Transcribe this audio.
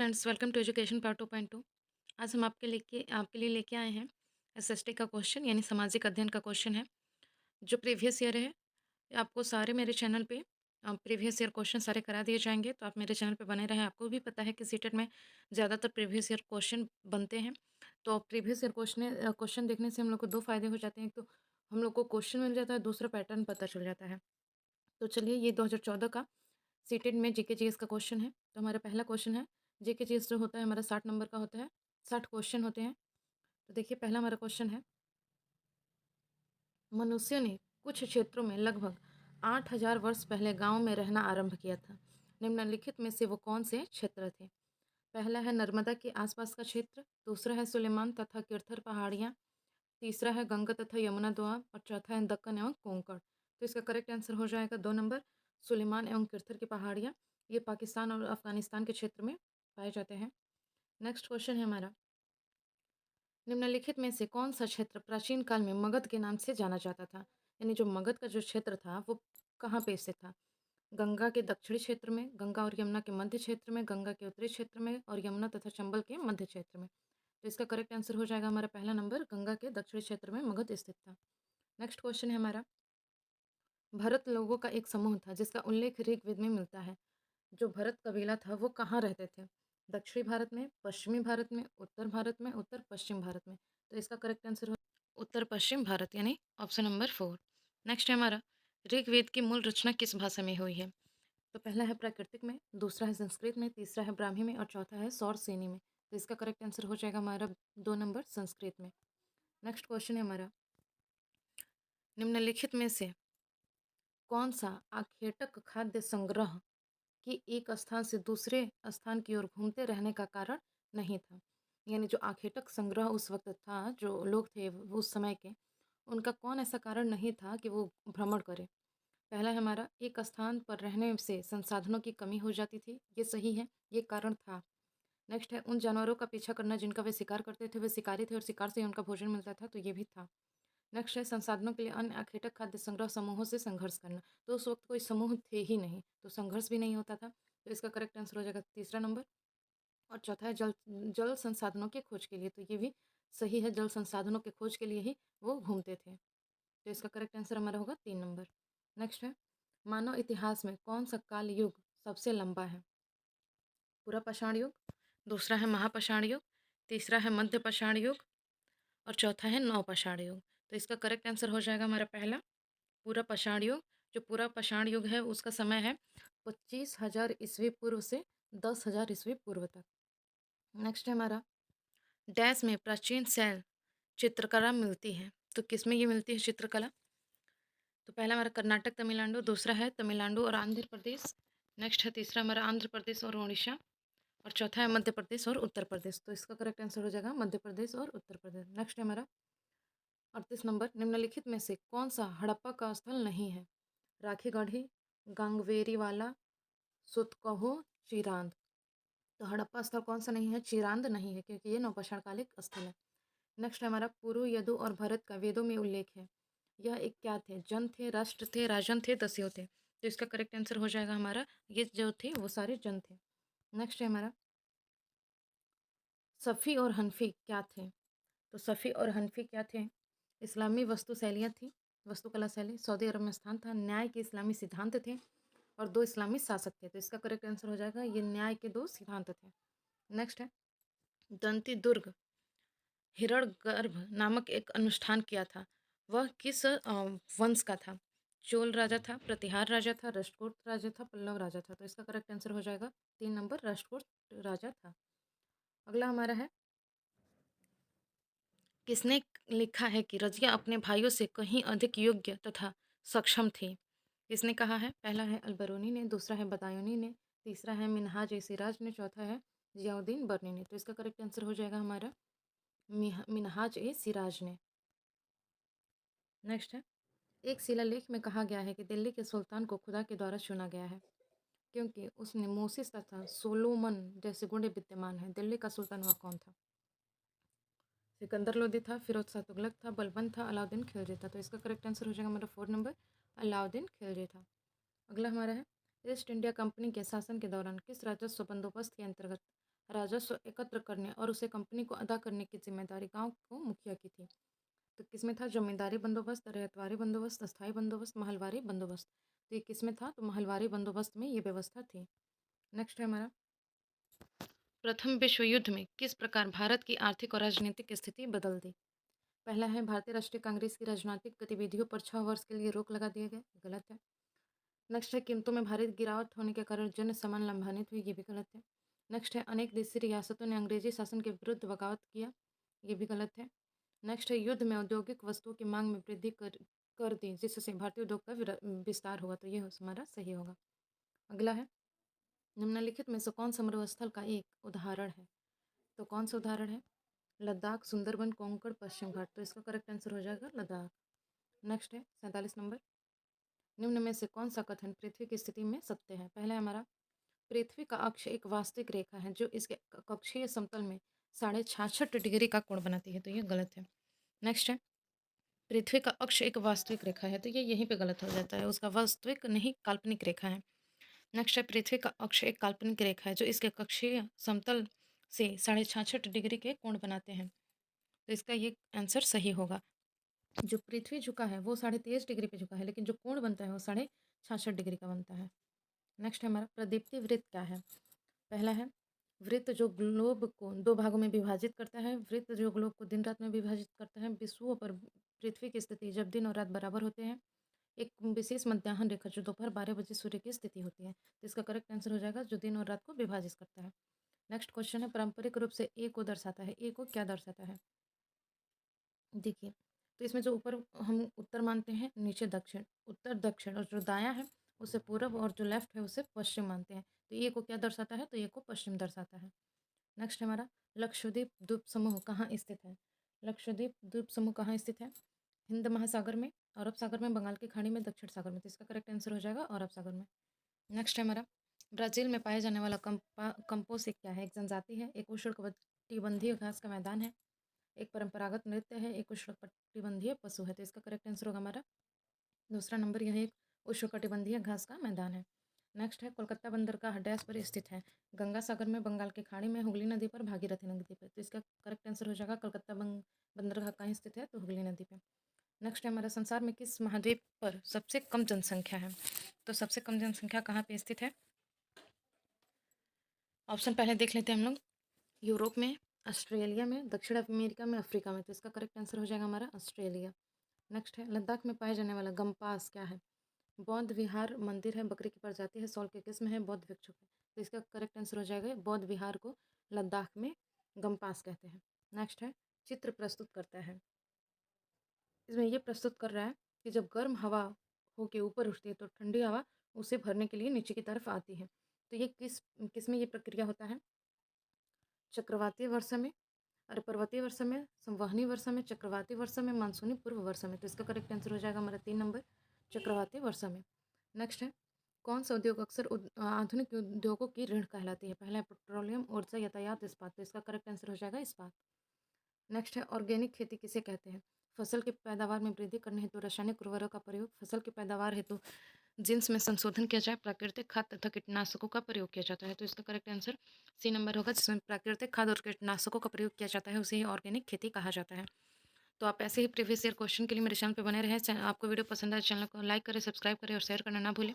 Friends, welcome to education part 2.2। आज हम आपके लिए लेके आए हैं एसएसटी का क्वेश्चन यानी सामाजिक अध्ययन का क्वेश्चन है जो प्रीवियस ईयर है। आपको सारे मेरे चैनल पे प्रीवियस ईयर क्वेश्चन सारे करा दिए जाएंगे, तो आप मेरे चैनल पे बने रहें। आपको भी पता है कि सीटेट में ज़्यादातर प्रीवियस ईयर क्वेश्चन बनते हैं। तो प्रीवियस ईयर क्वेश्चन देखने से हम लोग को दो फायदे हो जाते हैं। एक तो हम लोग को क्वेश्चन मिल जाता है, दूसरा पैटर्न पता चल जाता है। तो चलिए, ये 2014 का सीटेट में जीके जीएस का क्वेश्चन है। तो हमारा पहला क्वेश्चन है, जीके जीएस जो होता है हमारा 60 नंबर का होता है, 60 क्वेश्चन होते हैं। तो देखिए, पहला हमारा क्वेश्चन है, मनुष्य ने कुछ क्षेत्रों में लगभग 8,000 वर्ष पहले गांव में रहना आरंभ किया था। निम्नलिखित में से वो कौन से क्षेत्र थे? पहला है नर्मदा के आसपास का क्षेत्र, दूसरा है सुलेमान तथा किर्थर पहाड़ियाँ, तीसरा है गंगा तथा यमुना दोआब और चौथा है दक्कन एवं कोंकण। तो इसका करेक्ट आंसर हो जाएगा 2 नंबर, सुलेमान एवं किर्थर की पहाड़ियाँ। ये पाकिस्तान और अफगानिस्तान के क्षेत्र में पाए जाते हैं। नेक्स्ट क्वेश्चन है हमारा, निम्नलिखित में से कौन सा क्षेत्र प्राचीन काल में मगध के नाम से जाना जाता था? यानी जो मगध का जो क्षेत्र था वो कहाँ पे स्थित था? गंगा के दक्षिणी क्षेत्र में, गंगा और यमुना के मध्य क्षेत्र में, गंगा के उत्तरी क्षेत्र में और यमुना तथा चंबल के मध्य क्षेत्र में। तो इसका करेक्ट आंसर हो जाएगा हमारा पहला नंबर, गंगा के दक्षिणी क्षेत्र में मगध स्थित था। नेक्स्ट क्वेश्चन है हमारा, भरत लोगों का एक समूह था जिसका उल्लेख ऋग्वेद में मिलता है। जो भरत कबीला था वो कहाँ रहते थे? दक्षिणी भारत में, पश्चिमी भारत में, उत्तर भारत में, उत्तर पश्चिम भारत में। तो इसका करेक्ट आंसर हो उत्तर पश्चिम भारत यानी ऑप्शन नंबर 4। नेक्स्ट है हमारा, ऋग्वेद की मूल रचना किस भाषा में हुई है? तो पहला है प्राकृतिक में, दूसरा है संस्कृत में, तीसरा है ब्राह्मी में और चौथा है सौर सेनी में। तो इसका करेक्ट आंसर हो जाएगा हमारा 2 नंबर, संस्कृत में। नेक्स्ट क्वेश्चन है हमारा, निम्नलिखित में से कौन सा आखेटक खाद्य संग्रह कि एक स्थान से दूसरे स्थान की ओर घूमते रहने का कारण नहीं था? यानी जो आखेटक संग्रह उस वक्त था, जो लोग थे उस समय के, उनका कौन ऐसा कारण नहीं था कि वो भ्रमण करे? पहला है हमारा, एक स्थान पर रहने से संसाधनों की कमी हो जाती थी। ये सही है, ये कारण था। नेक्स्ट है, उन जानवरों का पीछा करना जिनका वे शिकार करते थे, वे शिकारी थे और शिकार से ही उनका भोजन मिलता था। तो ये भी था। नेक्स्ट है, संसाधनों के लिए अन्य आखेटक खाद्य संग्रह समूहों से संघर्ष करना। तो उस वक्त कोई समूह थे ही नहीं, तो संघर्ष भी नहीं होता था। तो इसका करेक्ट आंसर हो जाएगा तीसरा नंबर। और चौथा है, जल जल संसाधनों की खोज के लिए। तो ये भी सही है, जल संसाधनों के खोज के लिए ही वो घूमते थे। तो इसका करेक्ट आंसर हमारा होगा 3 नंबर। नेक्स्ट है, मानव इतिहास में कौन सा काल युग सबसे लंबा है? पूरा पाषाण युग, दूसरा है महापाषाण युग, तीसरा है मध्य पाषाण युग और चौथा है नवपाषाण युग। तो इसका करेक्ट आंसर हो जाएगा हमारा पहला, पूरा पाषाण युग। जो पूरा पाषाण युग है उसका समय है 25,000 ईस्वी पूर्व से 10,000 ईस्वी पूर्व तक। नेक्स्ट है हमारा, डैश में प्राचीन शैल चित्रकला मिलती है। तो किसमें ये मिलती है चित्रकला? तो पहला हमारा कर्नाटक तमिलनाडु, दूसरा है तमिलनाडु और आंध्र प्रदेश, नेक्स्ट है तीसरा हमारा आंध्र प्रदेश और उड़ीसा और चौथा है मध्य प्रदेश और उत्तर प्रदेश। तो इसका करेक्ट आंसर हो जाएगा मध्य प्रदेश और उत्तर प्रदेश। नेक्स्ट है हमारा 38 नंबर, निम्नलिखित में से कौन सा हड़प्पा का स्थल नहीं है? राखी गढ़ी, गांगवेरीवाला, सुतकहो, चिरांद। तो हड़प्पा स्थल कौन सा नहीं है? चिरांद नहीं है, क्योंकि ये नौपाषाण कालिक स्थल है। नेक्स्ट है हमारा, पुरु, यदु और भरत का वेदों में उल्लेख है। यह एक क्या थे? जन थे, राष्ट्र थे, राजन थे, दस्यु थे। तो इसका करेक्ट आंसर हो जाएगा हमारा, ये जो थे वो सारे जन थे। नेक्स्ट है हमारा, सफ़ी और हनफी क्या थे? तो सफ़ी और हनफी क्या थे? इस्लामी वस्तु शैलियाँ थी, वास्तुकला शैली, सऊदी अरब में स्थान था, न्याय के इस्लामी सिद्धांत थे और 2 इस्लामी शासक थे। तो इसका करेक्ट आंसर हो जाएगा, ये न्याय के 2 सिद्धांत थे। नेक्स्ट है, दंती दुर्ग हिरण्यगर्भ नामक एक अनुष्ठान किया था। वह किस वंश का था? चोल राजा था, प्रतिहार राजा था, राष्ट्रकूट राजा था, पल्लव राजा था। तो इसका करेक्ट आंसर हो जाएगा 3 नंबर, राष्ट्रकूट राजा था। अगला हमारा है, किसने लिखा है कि रजिया अपने भाइयों से कहीं अधिक योग्य तथा सक्षम थी? किसने कहा है? पहला है अलबरूनी ने, दूसरा है बदायूनी ने, तीसरा है मिनहाज ए सिराज ने, चौथा है जियाउद्दीन बर्नी ने। तो इसका करेक्ट आंसर हो जाएगा हमारा मिनहाज ए सिराज ने। नेक्स्ट है, एक शिलालेख में कहा गया है कि दिल्ली के सुल्तान को खुदा के द्वारा चुना गया है क्योंकि उसने मोसिस तथा सोलोमन जैसे गुण विद्यमान है। दिल्ली का सुल्तान वह कौन था? सिकंदर लोदी था, फिरोज शाह तुगलक था, बलबन था, अलाउद्दीन खिलजी था। तो इसका करेक्ट आंसर हो जाएगा हमारा 4 नंबर, अलाउद्दीन खिलजी था। अगला हमारा है, ईस्ट इंडिया कंपनी के शासन के दौरान किस राजस्व बंदोबस्त के अंतर्गत राजस्व एकत्र करने और उसे कंपनी को अदा करने की जिम्मेदारी गांव को मुखिया की थी। तो किसमें था? जमींदारी बंदोबस्त, रैयतवारी बंदोबस्त, अस्थाई बंदोबस्त, महलवारी बंदोबस्त। तो ये किसमें था? तो महलवारी बंदोबस्त में ये व्यवस्था थी। नेक्स्ट है हमारा, प्रथम विश्व युद्ध में किस प्रकार भारत की आर्थिक और राजनीतिक स्थिति बदल दी? पहला है, भारतीय राष्ट्रीय कांग्रेस की राजनीतिक गतिविधियों पर 6 वर्ष के लिए रोक लगा दिया गया। गलत है। नेक्स्ट है, कीमतों में भारी गिरावट होने के कारण जन सामान लंबान्वित हुई। ये भी गलत है। नेक्स्ट है, अनेक देशी रियासतों ने अंग्रेजी शासन के विरुद्ध बगावत किया। ये भी गलत है। नेक्स्ट है, युद्ध में औद्योगिक वस्तुओं की मांग में वृद्धि कर दी, जिससे भारतीय उद्योग का विस्तार हुआ। तो ये हमारा सही होगा। अगला है, निम्नलिखित में से कौन सा मरुस्थल का एक उदाहरण है? तो कौन सा उदाहरण है? लद्दाख, सुंदरबन, कोंकण, पश्चिम घाट। तो इसका करेक्ट आंसर हो जाएगा लद्दाख। नेक्स्ट है 47 नंबर, निम्न में से कौन सा कथन पृथ्वी की स्थिति में सत्य है? पहला है हमारा, पृथ्वी का अक्ष एक वास्तविक रेखा है जो इसके कक्षीय समतल में 66.5 डिग्री का कोण बनाती है। तो ये गलत है। नेक्स्ट है, पृथ्वी का अक्ष एक वास्तविक रेखा है। तो ये यहीं पे गलत हो जाता है, उसका वास्तविक नहीं काल्पनिक रेखा है। नेक्स्ट है, पृथ्वी का अक्ष एक काल्पनिक रेखा है जो इसके कक्षीय समतल से 66.5 डिग्री के कोण बनाते हैं। तो इसका ये आंसर सही होगा। जो पृथ्वी झुका है वो 23.5 डिग्री पे झुका है, लेकिन जो कोण बनता है वो 66.5 डिग्री का बनता है। नेक्स्ट है हमारा, प्रदीप्ति वृत्त क्या है? पहला है, वृत्त जो ग्लोब को 2 भागों में विभाजित करता है। वृत्त जो ग्लोब को दिन रात में विभाजित करता है। विषुवों पर पृथ्वी की स्थिति जब दिन और रात बराबर होते हैं। एक विशेष मध्याह्न रेखा जो दोपहर 12 बजे सूर्य की स्थिति होती है। तो इसका करेक्ट आंसर हो जाएगा जो दिन और रात को विभाजित करता है। नेक्स्ट क्वेश्चन है, पारंपरिक रूप से ए को दर्शाता है। ए को क्या दर्शाता है? देखिए, तो इसमें जो ऊपर हम उत्तर मानते हैं, नीचे दक्षिण, उत्तर दक्षिण, और जो दायां है उसे पूरब, और जो लेफ्ट है उसे पश्चिम मानते हैं। तो ये को क्या दर्शाता है? तो ये को पश्चिम दर्शाता है। नेक्स्ट हमारा, लक्षद्वीप द्वीप समूह कहाँ स्थित है? लक्षद्वीप द्वीप समूह कहाँ स्थित है? हिंद महासागर में, अरब सागर में, बंगाल की खाड़ी में, दक्षिण सागर में। तो इसका करेक्ट आंसर हो जाएगा अरब सागर में। नेक्स्ट है हमारा, ब्राज़ील में पाए जाने वाला कंपोसिक क्या है? एक जनजाति है, एक उष्णकटिबंधीय घास का मैदान है, एक परंपरागत नृत्य है, एक उष्णकटिबंधीय पशु है। तो इसका करेक्ट आंसर होगा हमारा दूसरा नंबर, यह एक उष्णकटिबंधीय घास का मैदान है। नेक्स्ट है, कोलकाता बंदरगाह डैश पर स्थित है? गंगा सागर में, बंगाल की खाड़ी में, हुगली नदी पर, भागीरथी नदी पर। तो इसका करेक्ट आंसर हो जाएगा कोलकाता बंदरगाह कहाँ स्थित है? तो हुगली नदी पर। नेक्स्ट है हमारा, संसार में किस महाद्वीप पर सबसे कम जनसंख्या है? तो सबसे कम जनसंख्या कहाँ पे स्थित है? ऑप्शन पहले देख लेते हैं हम लोग। यूरोप में, ऑस्ट्रेलिया में, दक्षिण अमेरिका में, अफ्रीका में। तो इसका करेक्ट आंसर हो जाएगा हमारा ऑस्ट्रेलिया। नेक्स्ट है, लद्दाख में पाए जाने वाला गम्पास क्या है? बौद्ध विहार मंदिर है, बकरी की प्रजाति है, सॉल की किस्म है, बौद्ध भिक्षुक है। तो इसका करेक्ट आंसर हो जाएगा बौद्ध विहार को लद्दाख में गम्पास कहते हैं। नेक्स्ट है, चित्र प्रस्तुत करता है। इसमें ये प्रस्तुत कर रहा है कि जब गर्म हवा होके ऊपर उठती है तो ठंडी हवा उसे भरने के लिए नीचे की तरफ आती है। तो ये किस में ये प्रक्रिया होता है? चक्रवातीय वर्षा में, अरे पर्वतीय वर्षा में, संवहनी वर्षा में, चक्रवाती वर्षा में, मानसूनी पूर्व वर्षा में। तो इसका करेक्ट आंसर हो जाएगा हमारा 3 नंबर, चक्रवाती वर्षा में। नेक्स्ट है, कौन सा उद्योग अक्सर आधुनिक उद्योगों की रीढ़ कहलाती है? पहला है पेट्रोलियम, ऊर्जा, यातायात, इस्पात। तो इसका करेक्ट आंसर हो जाएगा इस्पात। नेक्स्ट है, ऑर्गेनिक खेती किसे कहते हैं? फसल की पैदावार में वृद्धि करने हेतु रासायनिक उर्वरक का प्रयोग, फसल की पैदावार हेतु जीन्स में संशोधन किया जाए, प्राकृतिक खाद तथा कीटनाशकों का प्रयोग किया जाता है। तो इसका करेक्ट आंसर सी नंबर होगा, जिसमें प्राकृतिक खाद और कीटनाशकों का प्रयोग किया जाता है उसे ही ऑर्गेनिक खेती कहा जाता है। तो आप ऐसे ही प्रीवियस ईयर क्वेश्चन के लिए मेरे चैनल पर बने रहें। आपको वीडियो पसंद आए, चैनल को लाइक करें, सब्सक्राइब करें और शेयर करना ना भूलें।